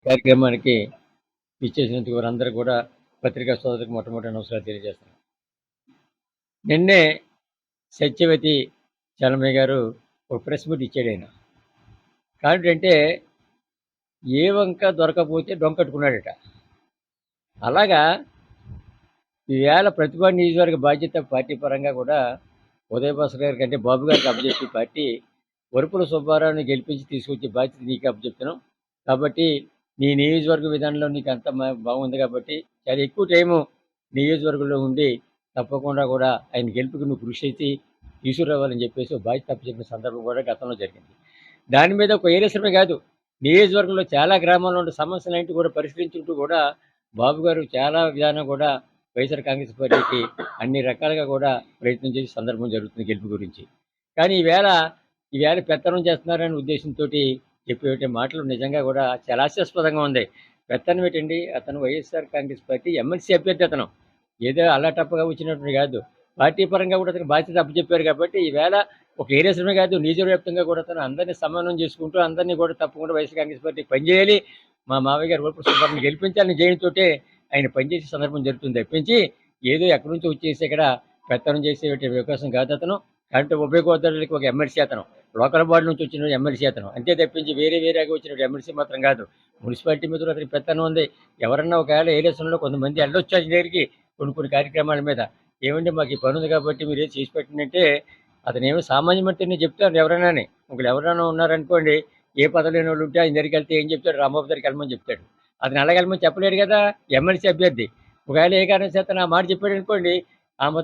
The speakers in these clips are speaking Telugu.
కార్యక్రమానికి ఇచ్చేసినందుకు వారందరూ కూడా పత్రికా సోదరులకు మొట్టమొదటి నమస్కారాలు తెలియజేస్తున్నాను. నిన్నే సత్యవతి చలమయ్య గారు ఒక ప్రెస్ మీట్ ఇచ్చాడాయన. కారణేంటంటే, ఏ వంక దొరకకపోతే డొంకట్టుకున్నాడట. అలాగా ఈవేళ ప్రతిభా నియోజకవర్గ బాధ్యత పార్టీ పరంగా కూడా ఉదయభాస్కర్ గారికి అంటే బాబు గారికి అప్పజెప్పి పార్టీ వరుపుల సుబ్బారావుని గెలిపించి తీసుకొచ్చే బాధ్యత నీకే అప్పచెప్తున్నాం. కాబట్టి నీ నియోజకవర్గ విధానంలో నీకు అంత బాగుంది కాబట్టి చాలా ఎక్కువ టైము నియోజకవర్గంలో ఉండి తప్పకుండా కూడా ఆయన గెలుపుకి నువ్వు కృషి చేసి తీసుకురావాలని చెప్పేసి ఒక బాధ్యత అప్పచెప్పిన సందర్భం కూడా గతంలో జరిగింది. దాని మీద ఒక ఏరియశ్రమే కాదు, నియోజకవర్గంలో చాలా గ్రామాల్లో ఉండే సమస్యలన్నింటినీ కూడా పరిష్కరించుకుంటూ కూడా బాబు గారు చాలా విధానం కూడా వైఎస్ఆర్ కాంగ్రెస్ పార్టీకి అన్ని రకాలుగా కూడా ప్రయత్నం చేసే సందర్భం జరుగుతుంది గెలుపు గురించి. కానీ ఈవేళ పెత్తనం చేస్తున్నారనే ఉద్దేశంతో చెప్పే మాటలు నిజంగా కూడా చాలా హాస్యాస్పదంగా ఉంది. పెత్తనం ఏంటండి, అతను వైఎస్ఆర్ కాంగ్రెస్ పార్టీ ఎమ్మెల్సీ అభ్యర్థి అతను. ఏదో అల్లాటప్పగా వచ్చినటువంటి కాదు. పార్టీ పరంగా కూడా అతనికి బాధ్యత అప్పచెప్పారు కాబట్టి ఈవేళ ఒక ఏరియాస్‌లోనే కాదు నియోజక వ్యాప్తంగా కూడా అతను అందరినీ సమన్వయం చేసుకుంటూ అందరినీ కూడా తప్పకుండా వైఎస్ఆర్ కాంగ్రెస్ పార్టీకి పనిచేయాలి. మా మావయ్య గారు వరపుల సుబ్బారావుని గెలిపించాలని ధ్యేయంతోటే ఆయన పనిచేసే సందర్భం జరుగుతుంది తప్పించి ఏదో ఎక్కడి నుంచో వచ్చేసి ఇక్కడ పెత్తనం చేసే అవకాశం కాదు అతను. అంటే ఉభయ గోదావరికి ఒక ఎమ్మెల్సీ అతను. లోకల్ బాడీ నుంచి వచ్చిన ఎమ్మెల్సీ అతను. అంతే తప్పించి వేరేగా వచ్చిన ఎమ్మెల్సీ మాత్రం కాదు. మున్సిపాలిటీ మీద కూడా అతనికి పెత్తనం ఉంది. ఎవరన్నా ఒకవేళ ఏరియాస్‌లో కొంతమంది ఎళ్ళొచ్చు ఆయన దగ్గరికి కొన్ని కార్యక్రమాల మీద. ఏవండీ మాకు ఈ పనుంది కాబట్టి మీరేదో చేసి పెట్టండి అంటే అతనేమో సామాన్య మంత్రిని చెప్తారు ఎవరైనాని. ఒకళ్ళు ఎవరైనా ఉన్నారనుకోండి, ఏ పదవి లేనోళ్ళు ఉంటే ఆయన దగ్గరికెళ్తే ఏం చెప్తాడు, రాంబాబు దగ్గరికి వెళ్ళమని చెప్తాడు. అతను అలాగెళ్ళమని చెప్పలేడు కదా! ఎమ్మెల్సీ అభ్యర్థి. ఒకవేళ ఏ కారణం చేతన ఆ మాట చెప్పాడనుకోండి,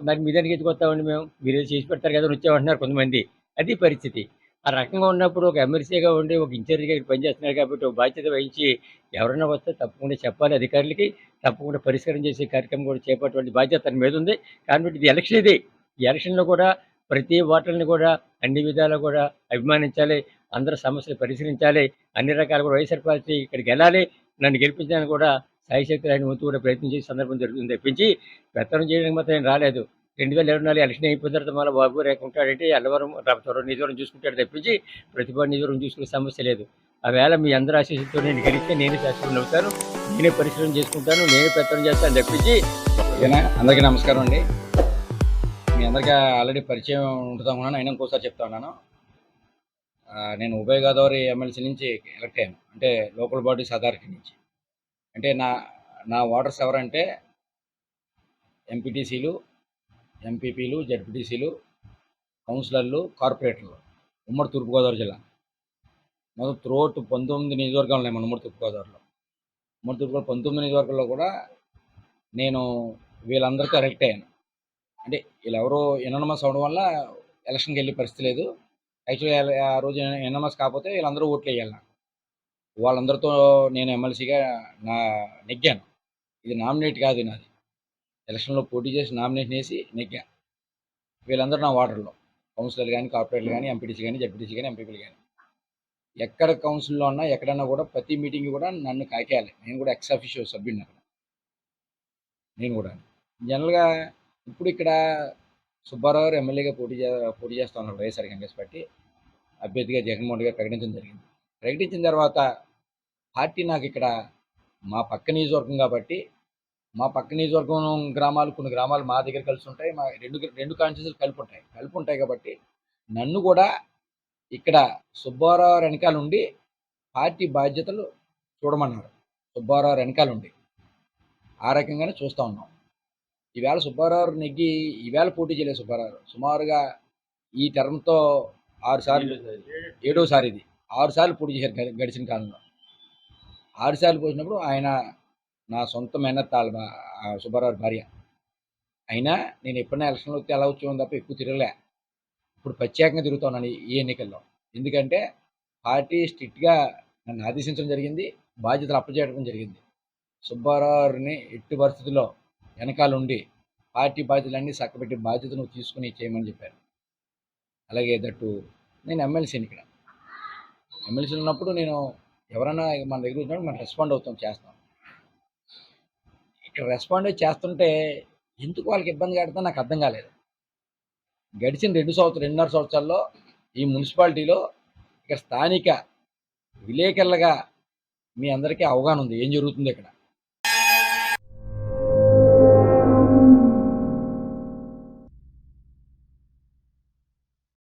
మరి మీ దగ్గరికి ఎందుకు వస్తామండి మేము? మీరేదో చేసి పెడతారు కదా అని వచ్చామంటున్నారు కొంతమంది. అది పరిస్థితి. ఆ రకంగా ఉన్నప్పుడు ఒక ఎమ్మెల్సీగా ఉండి, ఒక ఇన్ఛార్జిగా ఇక్కడ పనిచేస్తున్నారు కాబట్టి, ఒక బాధ్యత వహించి ఎవరైనా వస్తే తప్పకుండా చెప్పాలి అధికారులకి. తప్పకుండా పరిష్కారం చేసే కార్యక్రమం కూడా చేపట్టేటువంటి బాధ్యత అతని మీద ఉంది. కాబట్టి ఇది ఎలక్షన్ ఇది. ఈ ఎలక్షన్‌లో కూడా ప్రతి ఓటర్‌ని కూడా అన్ని విధాలా కూడా అభిమానించాలి. అందరి సమస్యలు పరిశీలించాలి. అన్ని రకాలుగా కూడా వైఎస్ఆర్ పార్టీ ఇక్కడికెళ్ళాలి. నన్ను గెలిపించడానికి కూడా శాయశక్తులా ఆయన వంతు కూడా ప్రయత్నం చేసే సందర్భం జరుగుతుంది తప్పించి పెత్తనం చేయడానికి మాత్రం ఆయన రాలేదు. 2024 ఎలక్షన్ అయిపోయిన తర్వాత మళ్ళా బాబు గారు ఉంటాడంటే అల్లవరం, రామచోడవరం నియోజకవర్గం చూసుకుంటాడు తప్పించి ప్రతిభా నియోజకవర్గం చూసుకునే సమస్య లేదు. ఆవేళ మీ అందరి ఆశీస్సులతో నేను గెలిస్తే నేనే శాసనసభ్యుడిని అవుతాను. నేనే పరిశీలన చేసుకుంటాను. నేనే పెత్తనం చేస్తాను తప్పించి. అందరికీ నమస్కారం అండి. మీ అందరికీ ఆల్రెడీ పరిచయం ఉంటుందనుకున్నాను. అయినా ఇంకోసారి చెప్తా ఉన్నాను. నేను ఉభయ గోదావరి ఎమ్మెల్సీ నుంచి ఎలక్ట్ అయ్యాను. అంటే లోకల్ బాడీస్ అథారిటీ నుంచి. అంటే నా ఓటర్స్ ఎవరంటే ఎంపీటీసీలు, ఎంపీపీలు, జడ్పీటీసీలు, కౌన్సిలర్లు, కార్పొరేటర్లు. ఉమ్మడి తూర్పుగోదావరి జిల్లా. మొత్తం త్రూఅవుట్ 19 నియోజకవర్గాలు ఉన్నాయి మన ఉమ్మడి తూర్పుగోదావరిలో. ఉమ్మడి తూర్పుగోదావరి 19 నియోజకవర్గాల్లో కూడా నేను వీళ్ళందరితో ఎలక్ట్ అయ్యాను. అంటే వీళ్ళెవరో ఎనానమస్ అవ్వడం వల్ల ఎలక్షన్కి వెళ్ళే పరిస్థితి లేదు. యాక్చువల్గా ఆ రోజు ఎనానమస్ కాకపోతే వీళ్ళందరూ ఓట్లు వేయాలి నాకు. వాళ్ళందరితో నేను ఎమ్మెల్సీగా నెగ్గాను. ఇది నామినేట్ కాదు నాది. ఎలక్షన్లో పోటీ చేసి నామినేషన్ వేసి నెగ్గా. వీళ్ళందరూ నా ఓటర్లు. కౌన్సిలర్లు కానీ, కార్పొరేటర్లు కానీ, ఎంపీటీసీ కానీ, జడ్పీటీసీ కానీ, ఎంపీపీలు కానీ. ఎక్కడ కౌన్సిల్లో ఉన్నా ఎక్కడన్నా కూడా ప్రతి మీటింగ్ కూడా నన్ను కాకేయాలి. నేను కూడా ఎక్స్ అఫిషియో సభ్యుడిని అక్కడ. నేను కూడా జనరల్గా ఇప్పుడు ఇక్కడ సుబ్బారావు గారు ఎమ్మెల్యేగా పోటీ చేస్తా ఉన్నారు వైఎస్ఆర్ కాంగ్రెస్ పార్టీ అభ్యర్థిగా జగన్మోహన్ రెడ్డి గారు ప్రకటించడం జరిగింది. ప్రకటించిన తర్వాత పార్టీ నాకు ఇక్కడ మా పక్క నియోజకవర్గం కాబట్టి మా పక్క నియోజకవర్గం కొన్ని గ్రామాలు మా దగ్గర కలిసి ఉంటాయి. మా రెండు కాన్స్టిట్యూన్సీలు కలిపి ఉంటాయి కాబట్టి నన్ను కూడా ఇక్కడ సుబ్బారావు వెనకాల ఉండి పార్టీ బాధ్యతలు చూడమన్నారు. సుబ్బారావు వెనకాల ఉండి ఆ రకంగానే చూస్తూ ఉన్నాం. ఈవేళ సుబ్బారావు నెగ్గి ఈవేళ పోటీ చేయలేదు. సుబ్బారావు సుమారుగా ఈ టర్మ్తో 6 సార్లు, 7వ సారి ఇది 6 సార్లు పోటీ చేశారు గడిచిన కాలంలో. 6 సార్లు పోసినప్పుడు ఆయన నా సొంత మేనత్త సుబ్బారావు భార్య. అయినా నేను ఎప్పుడైనా ఎలక్షన్లో వస్తే ఎలా వచ్చేవాడిని తప్ప ఎక్కువ తిరగలే. ఇప్పుడు ప్రత్యేకంగా తిరుగుతున్నాను ఈ ఎన్నికల్లో. ఎందుకంటే పార్టీ స్ట్రిక్ట్గా నన్ను ఆదేశించడం జరిగింది. బాధ్యతలు అప్పచెప్పడం జరిగింది. సుబ్బారావుని ఎట్టి పరిస్థితుల్లో వెనకాల ఉండి పార్టీ బాధ్యతలన్నీ చక్కబెట్టి బాధ్యతను తీసుకుని చేయమని చెప్పారు. అలాగే నేను ఎమ్మెల్సీని ఇక్కడ. ఎమ్మెల్సీ ఉన్నప్పుడు నేను ఎవరైనా మన దగ్గర వచ్చినప్పుడు మనం రెస్పాండ్ చేస్తాం. ఇక్కడ రెస్పాండ్ చేస్తుంటే ఎందుకు వాళ్ళకి ఇబ్బంది కడుతుందో నాకు అర్థం కాలేదు. గడిచిన 2.5 సంవత్సరాల్లో ఈ మున్సిపాలిటీలో ఇక్కడ స్థానిక విలేకరులుగా మీ అందరికీ అవగాహన ఉంది ఏం జరుగుతుంది ఇక్కడ